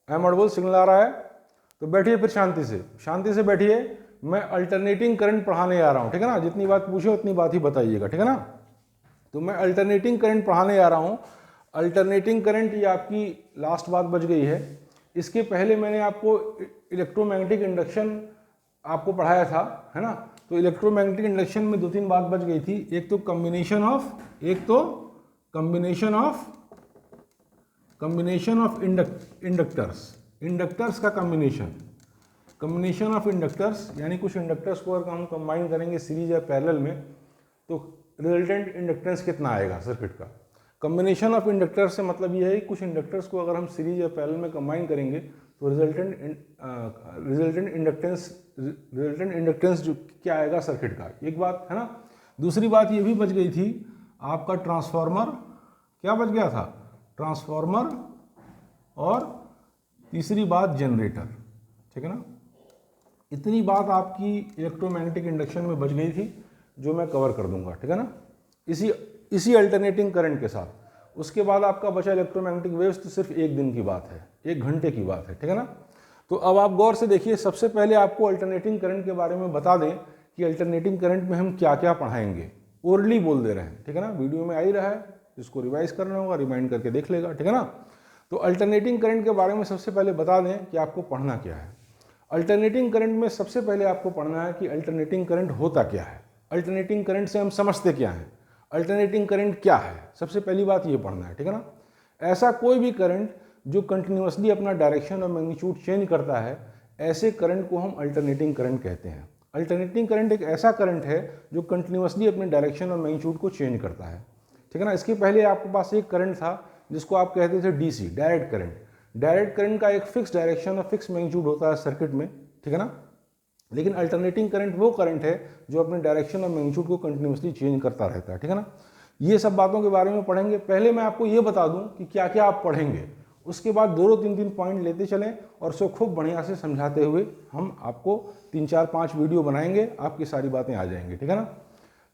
Am audible, signal आ रहा है? तो बैठिए फिर शांति से बैठिए। मैं अल्टरनेटिंग करंट पढ़ाने आ रहा हूँ, ठीक है ना। जितनी बात पूछे उतनी बात ही बताइएगा, ठीक है ना। तो मैं अल्टरनेटिंग करंट पढ़ाने आ रहा हूँ। अल्टरनेटिंग करंट, ये आपकी लास्ट बात बच गई है। इसके पहले मैंने आपको इलेक्ट्रोमैग्नेटिक इंडक्शन आपको पढ़ाया था, है ना। तो इलेक्ट्रोमैग्नेटिक इंडक्शन में 2-3 बात बच गई थी। एक तो कम्बिनेशन ऑफ इंडक्टर्स का कम्बिनेशन ऑफ इंडक्टर्स, यानी कुछ इंडक्टर्स को अगर हम कंबाइन करेंगे सीरीज या पैरेलल में तो रिजल्टेंट इंडक्टेंस कितना आएगा सर्किट का। कम्बिनेशन ऑफ इंडक्टर्स से मतलब ये है कि कुछ इंडक्टर्स को अगर हम सीरीज या पैरेलल में कंबाइन करेंगे तो रिजल्टेंट इंडक्टेंस जो क्या आएगा सर्किट का, एक बात है ना। दूसरी बात ये भी बच गई थी आपका ट्रांसफार्मर, क्या बच गया था? ट्रांसफार्मर, और तीसरी बात जनरेटर, ठीक है ना। इतनी बात आपकी इलेक्ट्रोमैग्नेटिक इंडक्शन में बच गई थी जो मैं कवर कर दूंगा, ठीक है ना, इसी अल्टरनेटिंग करंट के साथ। उसके बाद आपका बचा इलेक्ट्रोमैग्नेटिक वेव्स, तो सिर्फ एक दिन की बात है, 1 घंटे की बात है, ठीक है ना। तो अब आप गौर से देखिए, सबसे पहले आपको अल्टरनेटिंग करंट के बारे में बता दें कि अल्टरनेटिंग करंट में हम क्या क्या पढ़ाएंगे। ओरली बोल दे रहे हैं, ठीक है ना, वीडियो में आ ही रहा है, इसको रिवाइज करना होगा, रिमाइंड करके देख लेगा, ठीक है ना। तो अल्टरनेटिंग करंट के बारे में सबसे पहले बता दें कि आपको पढ़ना क्या है। अल्टरनेटिंग करंट में सबसे पहले आपको पढ़ना है कि अल्टरनेटिंग करंट होता क्या है, अल्टरनेटिंग करंट से हम समझते क्या हैं, अल्टरनेटिंग करंट क्या है, सबसे पहली बात ये पढ़ना है, ठीक है ना। ऐसा कोई भी करंट जो कंटिन्यूसली अपना डायरेक्शन और मैग्नीट्यूड चेंज करता है, ऐसे करंट को हम अल्टरनेटिंग करंट कहते हैं। अल्टरनेटिंग करंट एक ऐसा करंट है जो कंटिन्यूसली अपने डायरेक्शन और मैग्नीट्यूड को चेंज करता है, ठीक है ना। इसके पहले आपके पास एक करंट था जिसको आप कहते थे DC, direct current. Direct current का एक फिक्स डायरेक्शन और फिक्स मैग्नीट्यूड होता है सर्किट में, ठीक है ना। लेकिन अल्टरनेटिंग करंट वो करंट है जो अपने डायरेक्शन और मैग्नीट्यूड को कंटिन्यूसली चेंज करता रहता है, ठीक है ना। ये सब बातों के बारे में पढ़ेंगे। पहले मैं आपको ये बता दूं कि क्या क्या आप पढ़ेंगे, उसके बाद 2-3 पॉइंट लेते चलें और उसको खूब बढ़िया से समझाते हुए हम आपको 3-4-5 वीडियो बनाएंगे, आपकी सारी बातें आ जाएंगी, ठीक है ना।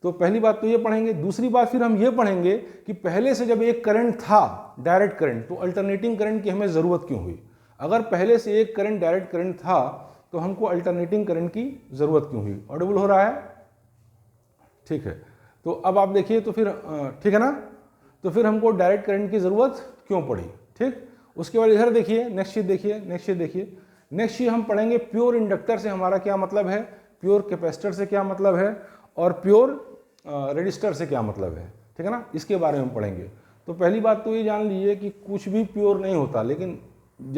तो पहली बात तो ये पढ़ेंगे। दूसरी बात फिर हम ये पढ़ेंगे कि पहले से जब एक करंट था डायरेक्ट करंट, तो अल्टरनेटिंग करंट की हमें ज़रूरत क्यों हुई। अगर पहले से एक करंट डायरेक्ट करंट था तो हमको अल्टरनेटिंग करंट की ज़रूरत क्यों हुई। ऑडिबल हो रहा है? ठीक है। तो अब आप देखिए, तो फिर ठीक है ना, तो फिर हमको डायरेक्ट करंट की ज़रूरत क्यों पड़ी, ठीक। उसके बाद इधर देखिए, नेक्स्ट चीज़ नेक्स्ट चीज़ हम पढ़ेंगे प्योर इंडक्टर से हमारा क्या मतलब है, प्योर कैपेसिटर से क्या मतलब है, और प्योर रजिस्टर से क्या मतलब है, ठीक है ना, इसके बारे में पढ़ेंगे। तो पहली बात तो ये जान लीजिए कि कुछ भी प्योर नहीं होता, लेकिन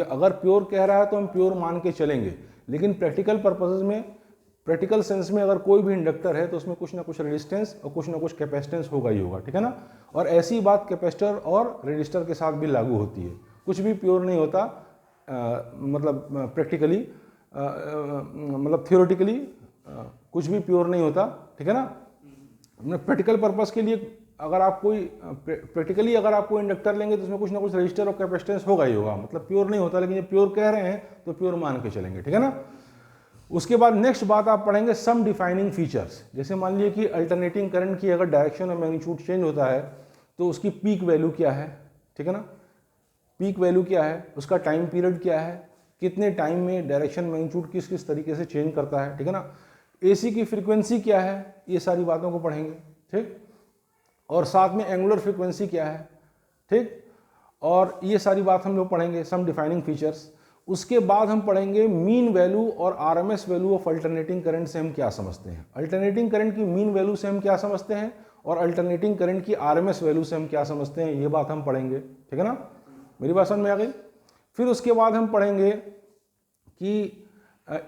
अगर प्योर कह रहा है तो हम प्योर मान के चलेंगे, लेकिन प्रैक्टिकल पर्पसेस में, प्रैक्टिकल सेंस में अगर कोई भी इंडक्टर है तो उसमें कुछ ना कुछ रेजिस्टेंस और कुछ ना कुछ कैपेसिटेंस होगा ही होगा, ठीक है ना। और ऐसी बात कैपेसिटर और रजिस्टर के साथ भी लागू होती है। कुछ भी प्योर नहीं होता, मतलब प्रैक्टिकली, मतलब थियोरेटिकली कुछ भी प्योर नहीं होता, ठीक है ना। प्रैक्टिकल पर्पस के लिए अगर आप कोई प्रैक्टिकली अगर आप कोई इंडक्टर लेंगे तो उसमें कुछ ना कुछ रजिस्टर और कैपेसिटेंस होगा ही होगा, मतलब प्योर नहीं होता, लेकिन ये प्योर कह रहे हैं तो प्योर मान के चलेंगे, ठीक है ना। उसके बाद नेक्स्ट बात आप पढ़ेंगे सम डिफाइनिंग फीचर्स। जैसे मान लीजिए कि अल्टरनेटिंग करंट की अगर डायरेक्शन और मैग्नीट्यूड चेंज होता है तो उसकी पीक वैल्यू क्या है, ठीक है ना, पीक वैल्यू क्या है, उसका टाइम पीरियड क्या है, कितने टाइम में डायरेक्शन मैग्नीट्यूड किस किस तरीके से चेंज करता है, ठीक है ना। एसी की फ्रीक्वेंसी क्या है, ये सारी बातों को पढ़ेंगे, ठीक। और साथ में एंगुलर फ्रीक्वेंसी क्या है, ठीक, और ये सारी बात हम लोग पढ़ेंगे, सम डिफाइनिंग फीचर्स। उसके बाद हम पढ़ेंगे मीन वैल्यू और RMS value of alternating current से हम क्या समझते हैं, अल्टरनेटिंग करंट की मीन वैल्यू से हम क्या समझते हैं और अल्टरनेटिंग करंट की आरएमएस वैल्यू से हम क्या समझते हैं, ये बात हम पढ़ेंगे, ठीक है ना। मेरी बात समझ में आ गई। फिर उसके बाद हम पढ़ेंगे कि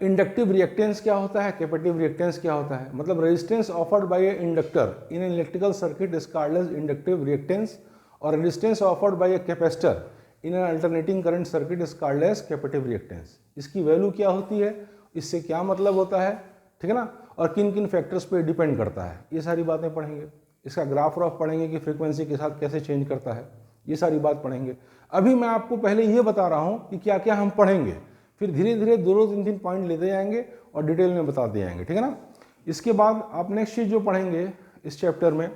इंडक्टिव रिएक्टेंस क्या होता है, कैपेसिटिव रिएक्टेंस क्या होता है, मतलब resistance offered by a inductor in an electrical circuit is called as inductive reactance, और resistance offered by a capacitor in an alternating current circuit is called as capacitive reactance. इसकी value क्या होती है, इससे क्या मतलब होता है, ठीक है ना, और किन किन फैक्टर्स पे डिपेंड करता है, ये सारी बातें पढ़ेंगे। इसका ग्राफ ऑफ पढ़ेंगे कि फ्रीक्वेंसी के साथ कैसे चेंज करता है, ये सारी बात पढ़ेंगे। अभी मैं आपको पहले ये बता रहा हूँ कि क्या क्या हम पढ़ेंगे, फिर धीरे धीरे 2-3 पॉइंट लेते जाएंगे और डिटेल में बताते जाएंगे, ठीक है ना। इसके बाद आप नेक्स्ट चीज़ जो पढ़ेंगे इस चैप्टर में,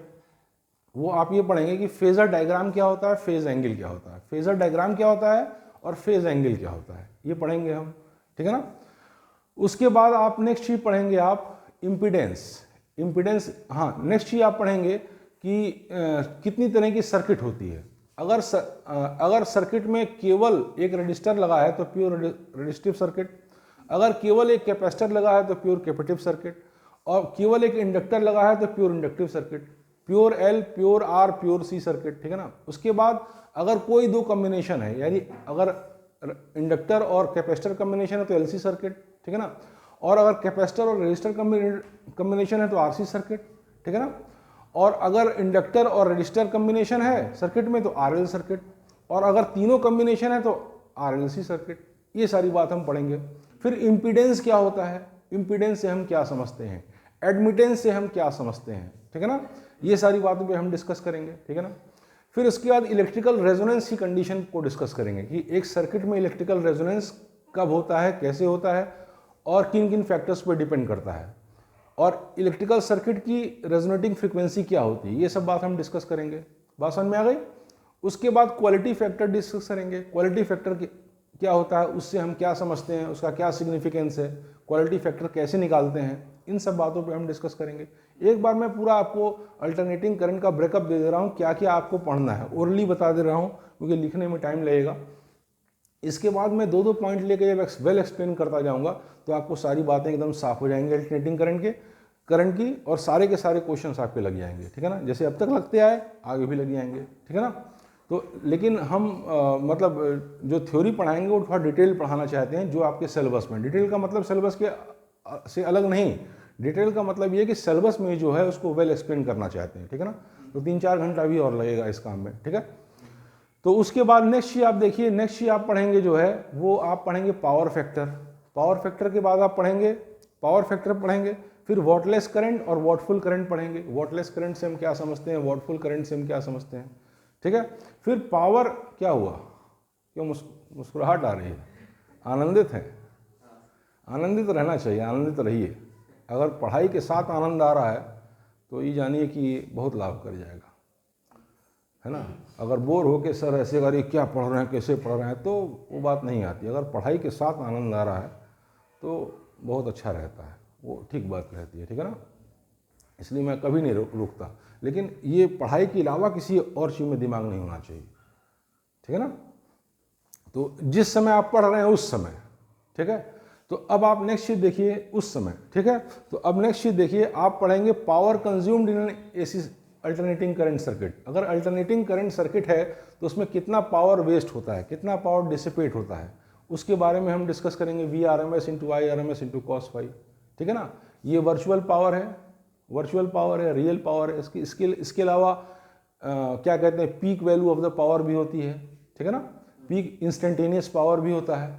वो आप ये पढ़ेंगे कि फेजर डायग्राम क्या होता है, फेज एंगल क्या होता है। फेजर डायग्राम क्या होता है और फेज एंगल क्या होता है, ये पढ़ेंगे हम, ठीक है ना। उसके बाद आप नेक्स्ट चीज पढ़ेंगे आप इम्पीडेंस। हाँ, नेक्स्ट चीज आप पढ़ेंगे कि कितनी तरह की सर्किट होती है। अगर सर्किट में केवल एक रजिस्टर लगा है तो प्योर रजिस्टिव सर्किट, अगर केवल एक कैपेसिटर लगा है तो प्योर कैपेसिटिव सर्किट, और केवल एक इंडक्टर लगा है तो pure inductive circuit, pure L, pure R, pure C circuit, ठीक है ना। उसके बाद अगर कोई दो कॉम्बिनेशन है, यानी अगर इंडक्टर और कैपेसिटर कॉम्बिनेशन है तो एलसी सर्किट, ठीक है ना, और अगर कैपेसिटर और रजिस्टर कॉम्बिनेशन है तो आरसी सर्किट, ठीक है ना, और अगर इंडक्टर और रजिस्टर कॉम्बिनेशन है सर्किट में तो आरएल सर्किट, और अगर तीनों कॉम्बिनेशन है तो आरएलसी सर्किट। ये सारी बात हम पढ़ेंगे। फिर इम्पीडेंस क्या होता है, इम्पीडेंस से हम क्या समझते हैं, एडमिटेंस से हम क्या समझते हैं, ठीक है ना, ये सारी बातों पे हम डिस्कस करेंगे, ठीक है ना। फिर उसके बाद इलेक्ट्रिकल रेजोनेंस की कंडीशन को डिस्कस करेंगे कि एक सर्किट में इलेक्ट्रिकल रेजोनेंस कब होता है, कैसे होता है, और किन किन फैक्टर्स पर डिपेंड करता है, और इलेक्ट्रिकल सर्किट की रेजोनेटिंग फ्रीक्वेंसी क्या होती है, ये सब बात हम डिस्कस करेंगे। बात समझ में आ गई। उसके बाद क्वालिटी फैक्टर डिस्कस करेंगे। क्वालिटी फैक्टर क्या होता है, उससे हम क्या समझते हैं, उसका क्या सिग्निफिकेंस है, क्वालिटी फैक्टर कैसे निकालते हैं, इन सब बातों पे हम डिस्कस करेंगे। एक बार मैं पूरा आपको अल्टरनेटिंग करंट का ब्रेकअप दे दे रहा हूँ, क्या क्या आपको पढ़ना है, ओरली बता दे रहा हूँ क्योंकि लिखने में टाइम लगेगा। इसके बाद मैं दो दो पॉइंट लेके जब वेल एक्सप्लेन करता जाऊँगा तो आपको सारी बातें एकदम साफ हो जाएंगी अल्टरनेटिंग करंट की, और सारे के सारे क्वेश्चंस आपके लग जाएंगे, ठीक है ना। जैसे अब तक लगते आए आगे भी लग जाएंगे, ठीक है ना। तो लेकिन हम मतलब जो थ्योरी पढ़ाएंगे वो थोड़ा डिटेल पढ़ाना चाहते हैं, जो आपके सिलेबस में, डिटेल का मतलब सिलेबस के से अलग नहीं, डिटेल का मतलब ये कि सिलेबस में जो है उसको वेल एक्सप्लेन करना चाहते हैं, ठीक है ना। तो 3-4 घंटा भी और लगेगा इस काम में, ठीक है। तो उसके बाद नेक्स्ट चीज आप देखिए, नेक्स्ट चीज आप पढ़ेंगे जो है वो आप पढ़ेंगे पावर फैक्टर। पावर फैक्टर के बाद आप पढ़ेंगे पावर फैक्टर पढ़ेंगे, फिर वॉटलेस करंट और वॉटफुल करंट पढ़ेंगे। वॉटलेस करंट से हम क्या समझते हैं, वॉटफुल करंट से हम क्या समझते हैं, ठीक है। फिर पावर क्या हुआ, क्यों मुस्कुराहट आ रही है, आनंदित है, आनंदित रहना चाहिए, आनंदित रहिए। अगर पढ़ाई के साथ आनंद आ रहा है तो ये जानिए कि ये बहुत लाभ कर जाएगा, है ना। अगर बोर हो के सर ऐसे करिए क्या पढ़ रहे हैं, कैसे पढ़ रहे हैं, तो वो बात नहीं आती। अगर पढ़ाई के साथ आनंद आ रहा है तो बहुत अच्छा रहता है, वो ठीक बात रहती है, ठीक है ना। इसलिए मैं कभी नहीं रुकता, लेकिन ये पढ़ाई के अलावा किसी और चीज़ में दिमाग नहीं होना चाहिए, ठीक है ना। तो जिस समय आप पढ़ रहे हैं उस समय, ठीक है। तो अब आप नेक्स्ट चीज देखिए उस समय, ठीक है। तो अब नेक्स्ट चीज देखिए, आप पढ़ेंगे power consumed in AC alternating current circuit. अगर अल्टरनेटिंग करंट सर्किट है तो उसमें कितना पावर वेस्ट होता है, कितना पावर डिसिपेट होता है, उसके बारे में हम डिस्कस करेंगे। VRMS into IRMS into cos phi, ठीक है ना। ये वर्चुअल पावर है, रियल पावर है। इसके अलावा क्या कहते हैं, peak value of the power भी होती है, ठीक है ना। पीक इंस्टेंटेनियस पावर भी होता है,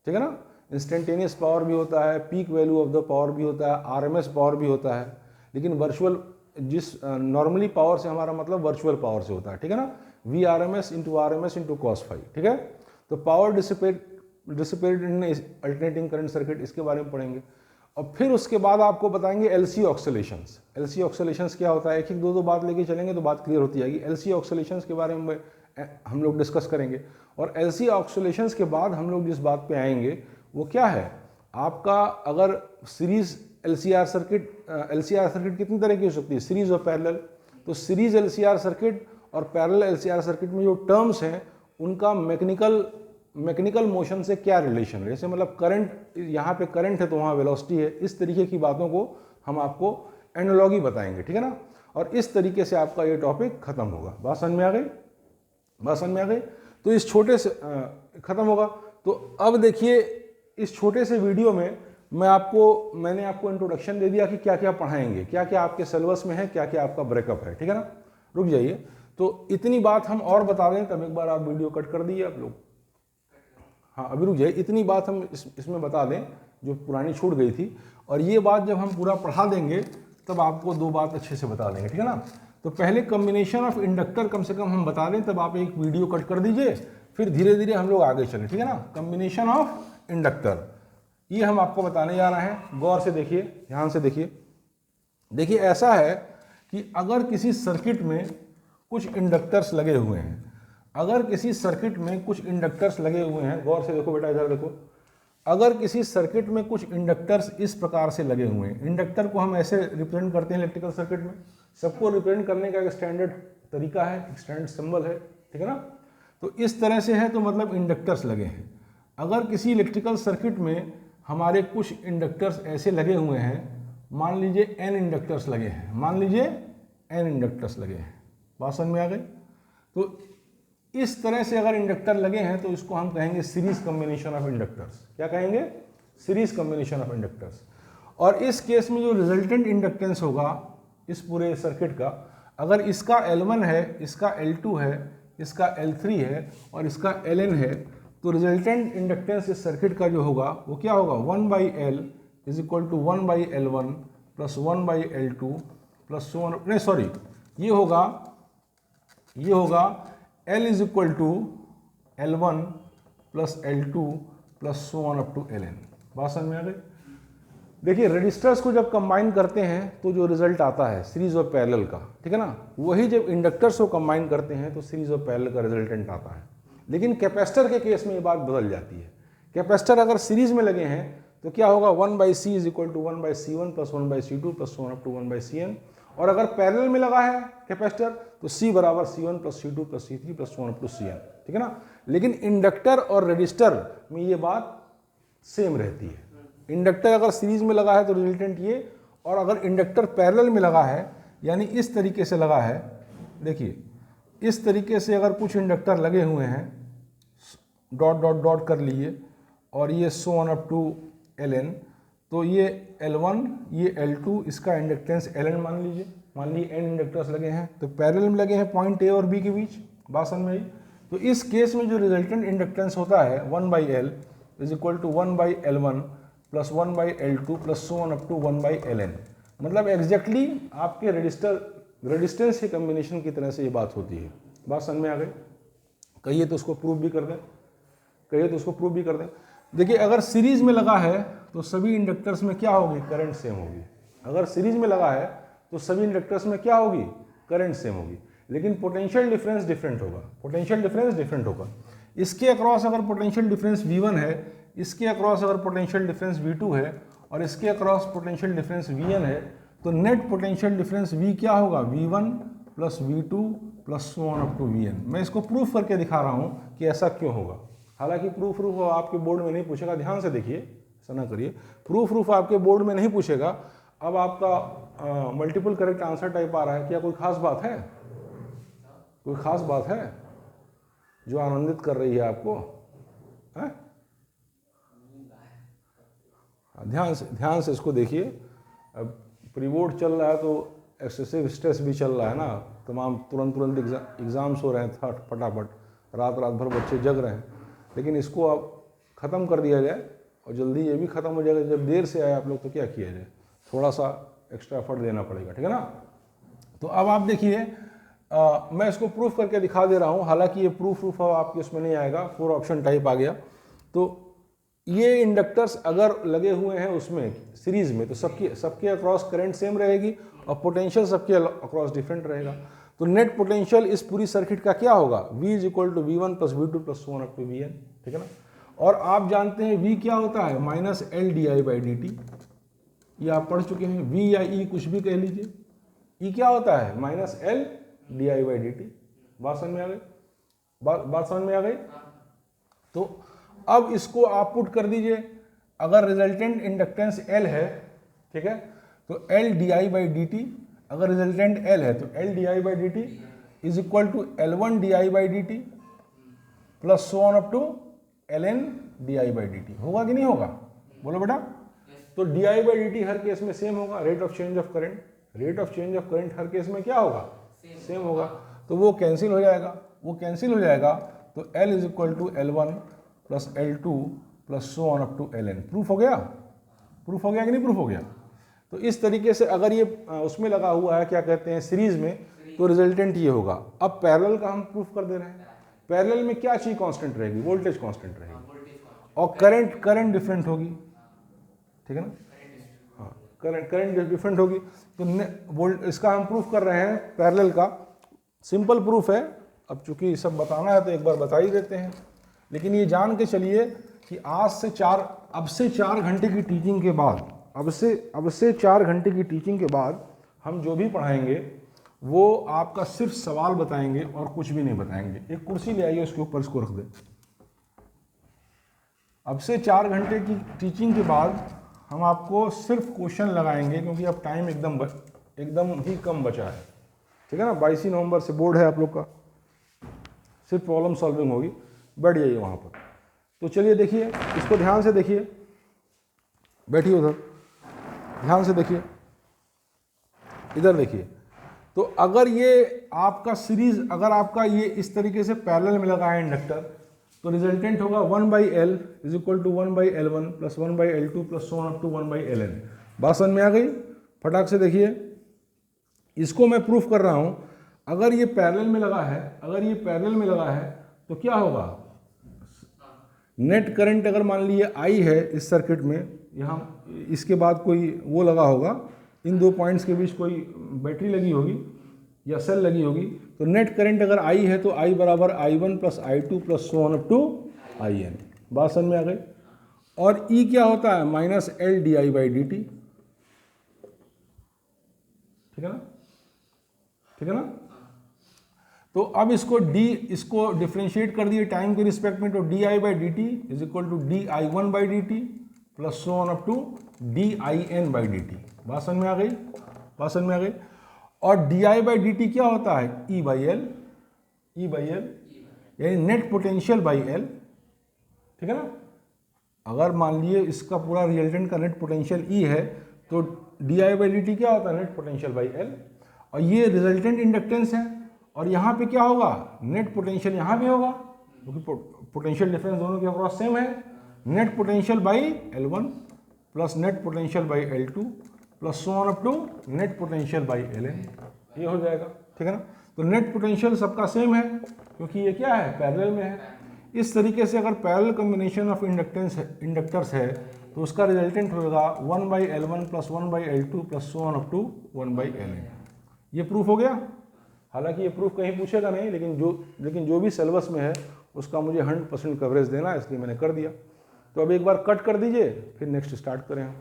ठीक है ना। इंस्टेंटेनियस पावर भी होता है, peak value of the power भी होता है, RMS पावर भी होता है। लेकिन वर्चुअल नॉर्मली पावर से हमारा मतलब वर्चुअल पावर से होता है, ठीक है ना। VRMS into RMS into cos phi, ठीक है। तो power dissipated in alternating current circuit, इसके बारे में पढ़ेंगे। और फिर उसके बाद आपको बताएंगे LC ऑक्सीलेशंस। LC ऑक्सीलेशंस क्या होता है, एक दो बात लेके चलेंगे तो बात क्लियर होती जाएगी। LC ऑक्सीलेशंस के बारे में हम लोग डिस्कस करेंगे। और LC ऑक्सीलेशंस के बाद हम लोग जिस बात पे आएंगे वो क्या है, आपका अगर सीरीज LCR सर्किट कितनी तरह की हो सकती है, सीरीज और पैरेलल। तो सीरीज LCR सर्किट और पैरेलल LCR सर्किट में जो टर्म्स हैं उनका मैकेनिकल मोशन से क्या रिलेशन है। जैसे मतलब करंट, यहाँ पे करंट है तो वहाँ वेलोसिटी है, इस तरीके की बातों को हम आपको एनालॉजी बताएंगे, ठीक है ना। और इस तरीके से आपका ये टॉपिक खत्म होगा। बात समझ में आ गई। तो इस छोटे से खत्म होगा। तो अब देखिए इस छोटे से वीडियो में मैंने आपको इंट्रोडक्शन दे दिया कि क्या क्या पढ़ाएंगे, क्या क्या आपके सिलेबस में है, क्या क्या आपका ब्रेकअप है, ठीक है ना। रुक जाइए, तो इतनी बात हम और बता दें, तब एक बार आप वीडियो कट कर दीजिए आप लोग। हाँ अभी रुक जाइए, इतनी बात हम इसमें बता दें जो पुरानी छूट गई थी। और ये बात जब हम पूरा पढ़ा देंगे तब आपको दो बात अच्छे से बता देंगे, ठीक है ना। तो पहले कॉम्बिनेशन ऑफ इंडक्टर कम से कम हम बता दें, तब आप एक वीडियो कट कर दीजिए, फिर धीरे धीरे हम लोग आगे चलें, ठीक है ना। कॉम्बिनेशन ऑफ इंडक्टर ये हम आपको बताने जा रहे हैं। गौर से देखिए, ध्यान से देखिए ऐसा है कि अगर किसी सर्किट में कुछ इंडक्टर्स लगे हुए हैं, अगर किसी सर्किट में कुछ इंडक्टर्स लगे हुए हैं, गौर से देखो बेटा, इधर देखो, अगर किसी सर्किट में कुछ इंडक्टर्स इस प्रकार से लगे हुए हैं, इंडक्टर को हम ऐसे रिप्रेजेंट करते हैं इलेक्ट्रिकल सर्किट में, सबको रिप्रेजेंट करने का एक स्टैंडर्ड तरीका है, एक स्टैंडर्ड सिंबल है, ठीक है ना। तो इस तरह से है, तो मतलब इंडक्टर्स लगे हैं। अगर किसी इलेक्ट्रिकल सर्किट में हमारे कुछ इंडक्टर्स ऐसे लगे हुए हैं, मान लीजिए n इंडक्टर्स लगे हैं, मान लीजिए n इंडक्टर्स लगे हैं, बात समझ में आ गई। तो इस तरह से अगर इंडक्टर लगे हैं तो इसको हम कहेंगे सीरीज कॉम्बिनेशन ऑफ इंडक्टर्स। क्या कहेंगे? Series combination of inductors. और इस केस में जो रिजल्टेंट इंडक्टेंस होगा इस पूरे सर्किट का, अगर इसका L1 है, इसका L2 है, इसका L3 है और इसका Ln है, तो रिजल्टेंट इंडक्टेंस इस सर्किट का जो होगा वो क्या होगा? 1/L is equal to 1/L1 plus 1/L2 plus 1, नहीं सॉरी, ये होगा L is equal to L1 plus L2 plus so on up to Ln। बात समझ में आ गई? देखिए, रजिस्टर्स को जब कंबाइन करते हैं तो जो रिजल्ट आता है सीरीज और पैरेलल का, ठीक है ना, वही जब इंडक्टर्स को कंबाइन करते हैं तो सीरीज और पैरेलल का रिजल्टेंट आता है। लेकिन कैपेसिटर के केस में ये बात बदल जाती है। कैपेसिटर अगर सीरीज में लगे हैं तो क्या होगा? 1/C is equal to 1/C1 plus 1/C2 plus so on up to 1/Cn। और अगर पैरेलल में लगा है कैपेसिटर तो C बराबर C1 plus C2 plus C3 plus so on up to Cn, ठीक है ना। लेकिन इंडक्टर और रजिस्टर में ये बात सेम रहती है। इंडक्टर अगर सीरीज में लगा है तो रिजल्टेंट ये, और अगर इंडक्टर पैरेलल में लगा है, यानी इस तरीके से लगा है, देखिए इस तरीके से अगर कुछ इंडक्टर लगे हुए हैं, डॉट डॉट डॉट कर लिए, और ये so on up to Ln, तो ये L1 ये L2, इसका इंडक्टेंस Ln मान लीजिए n इंडक्टर्स लगे हैं तो पैरेलल में लगे हैं पॉइंट A और B के बीच। बात समझ में आई? तो इस केस में जो रिजल्टेंट इंडक्टेंस होता है 1/L is equal to 1/L1 plus 1/L2 plus so on up to 1/Ln। मतलब एग्जैक्टली आपके रेजिस्टेंस के कम्बिनेशन की तरह से ये बात होती है। बात समझ में आ गई? कहिए तो उसको प्रूव भी कर दें, देखिए अगर सीरीज में लगा है तो सभी इंडक्टर्स में क्या होगी? करंट सेम होगी। अगर सीरीज में लगा है तो सभी इंडक्टर्स में क्या होगी? करंट सेम होगी। लेकिन पोटेंशियल डिफरेंस डिफरेंट होगा। इसके अक्रॉस अगर पोटेंशियल डिफरेंस V1 है, इसके अक्रॉस अगर पोटेंशियल डिफरेंस V2 है और इसके अक्रॉस पोटेंशियल डिफरेंस Vn है, तो नेट पोटेंशियल डिफरेंस V क्या होगा? V1 plus V2 plus so on up to Vn। मैं इसको प्रूफ करके दिखा रहा हूँ कि ऐसा क्यों होगा। हालांकि प्रूफ आपके बोर्ड में नहीं पूछेगा, ध्यान से देखिए, ऐसा ना करिए। प्रूफ आपके बोर्ड में नहीं पूछेगा। अब आपका मल्टीपल करेक्ट आंसर टाइप आ रहा है, क्या कोई खास बात है? कोई खास बात है जो आनंदित कर रही है आपको? है? ध्यान से इसको देखिए। अब प्री बोर्ड चल रहा है तो एक्सेसिव स्ट्रेस भी चल रहा है ना, तमाम तुरंत एग्जाम्स हो रहे हैं फटाफट, रात भर बच्चे जग रहे हैं। लेकिन इसको अब ख़त्म कर दिया जाए और जल्दी ये भी ख़त्म हो जाएगा। जब देर से आए आप लोग तो क्या किया जाए, थोड़ा सा एक्स्ट्रा एफर्ट देना पड़ेगा, ठीक है ना। तो अब आप देखिए, मैं इसको प्रूफ करके दिखा दे रहा हूँ। हालांकि ये प्रूफ आपके उसमें नहीं आएगा, 4 ऑप्शन टाइप आ गया। तो ये इंडक्टर्स अगर लगे हुए हैं उसमें सीरीज में, तो सबके अक्रॉस करंट सेम रहेगी और पोटेंशियल सबके अक्रॉस डिफरेंट रहेगा। तो नेट पोटेंशियल इस पूरी सर्किट का क्या होगा? V is equal to V1 plus V2 plus so on up to Vn, ठीक है ना। और आप जानते हैं V क्या होता है? Minus L/di/dt। ये आप पढ़ चुके हैं। V या E कुछ भी कह लीजिए, E क्या होता है? Minus L/di/dt। बात समझ में आ गई? तो अब इसको आप पुट कर दीजिए। अगर रिजल्टेंट इंडक्टेंस L है, ठीक है, तो L/di/dt, अगर रिजल्टेंट L है तो L/di/dt is equal to L1/di/dt plus so on up to Ln/di/dt। होगा कि नहीं होगा? बोलो बेटा। तो di/dt हर केस में सेम होगा। Rate of change of current हर केस में क्या होगा? सेम होगा। तो वो कैंसिल हो जाएगा। तो L is equal to L1 plus L2 plus so on up to Ln। Proof हो गया कि नहीं प्रूफ हो गया? तो इस तरीके से अगर ये उसमें लगा हुआ है, क्या कहते हैं, सीरीज में, तो रिजल्टेंट ये होगा। अब पैरेलल का हम प्रूफ कर दे रहे हैं। पैरेलल में क्या चीज कांस्टेंट रहेगी? वोल्टेज कांस्टेंट रहेगी और करंट डिफरेंट होगी, ठीक है ना। हाँ, करंट डिफरेंट होगी। तो इसका हम प्रूफ कर रहे हैं पैरेलल का। सिंपल प्रूफ है। अब चूंकि सब बताना है तो एक बार बता ही देते हैं, लेकिन ये जान के चलिए कि अब से 4 घंटे की टीचिंग के बाद, अब से 4 घंटे की टीचिंग के बाद हम जो भी पढ़ाएंगे वो आपका सिर्फ सवाल बताएंगे और कुछ भी नहीं बताएंगे। एक कुर्सी ले आइए, उसके ऊपर इसको रख दे। अब से 4 घंटे की टीचिंग के बाद हम आपको सिर्फ क्वेश्चन लगाएंगे, क्योंकि अब टाइम एकदम ही कम बचा है, ठीक है ना। 22 नवंबर से बोर्ड है आप लोग का, सिर्फ प्रॉब्लम सॉल्विंग होगी। बैठ जाइए वहाँ पर। तो चलिए देखिए, इसको ध्यान से देखिए, बैठिए उधर, ध्यान से देखिए, इधर देखिए। तो अगर ये आपका सीरीज, अगर आपका ये इस तरीके से पैरेलल में लगा है इंडक्टर, तो रिजल्टेंट होगा 1/L is equal to 1/L1 plus 1/L2 plus so on up to 1/Ln। बात समझ में आ गई? फटाक से देखिए, इसको मैं प्रूफ कर रहा हूं। अगर ये पैरेलल में लगा है, अगर ये पैरेलल में लगा है तो क्या होगा, नेट करंट अगर मान लीजिए I है इस सर्किट में, यहाँ इसके बाद कोई वो लगा होगा, इन दो पॉइंट्स के बीच कोई बैटरी लगी होगी या सेल लगी होगी, तो नेट करंट अगर I है तो I बराबर I1 plus I2 plus so on up to IN। बात समझ में आ गई? और E क्या होता है, माइनस L di/dt, ठीक है ना, ठीक है ना। तो अब इसको डिफ्रेंशिएट कर दिए टाइम के रिस्पेक्ट में, तो di/dt is equal to di1/dt plus so on up to din/dt। बात समझ में आ गई? बात समझ में आ गई? और di/dt क्या होता है, E/L, यानी नेट पोटेंशियल बाई L, ठीक है ना। अगर मान लिए इसका पूरा रिजल्टेंट का नेट पोटेंशियल E है, तो di/dt क्या होता है, नेट पोटेंशियल बाई L। और ये रिजल्टेंट इंडक्टेंस है, और यहाँ पे क्या होगा, नेट पोटेंशियल यहाँ भी होगा, क्योंकि पोटेंशियल डिफरेंस दोनों के अक्रॉस सेम है। Net potential by L1 plus net potential by L2 plus so on up to net potential by Ln, ये हो जाएगा, ठीक है ना। तो नेट पोटेंशियल सबका सेम है, क्योंकि ये क्या है, पैरेलल में है। इस तरीके से अगर पैरेलल कॉम्बिनेशन ऑफ इंडक्टर्स है तो उसका रिजल्टेंट होगा 1/L1 plus 1/L2 plus so on up to 1/Ln। ये प्रूफ हो गया। हालांकि ये प्रूफ कहीं पूछेगा नहीं, लेकिन जो भी सिलेबस में है उसका मुझे 100% कवरेज देना है, इसलिए मैंने कर दिया। तो अब एक बार कट कर दीजिए, फिर नेक्स्ट स्टार्ट करें हम।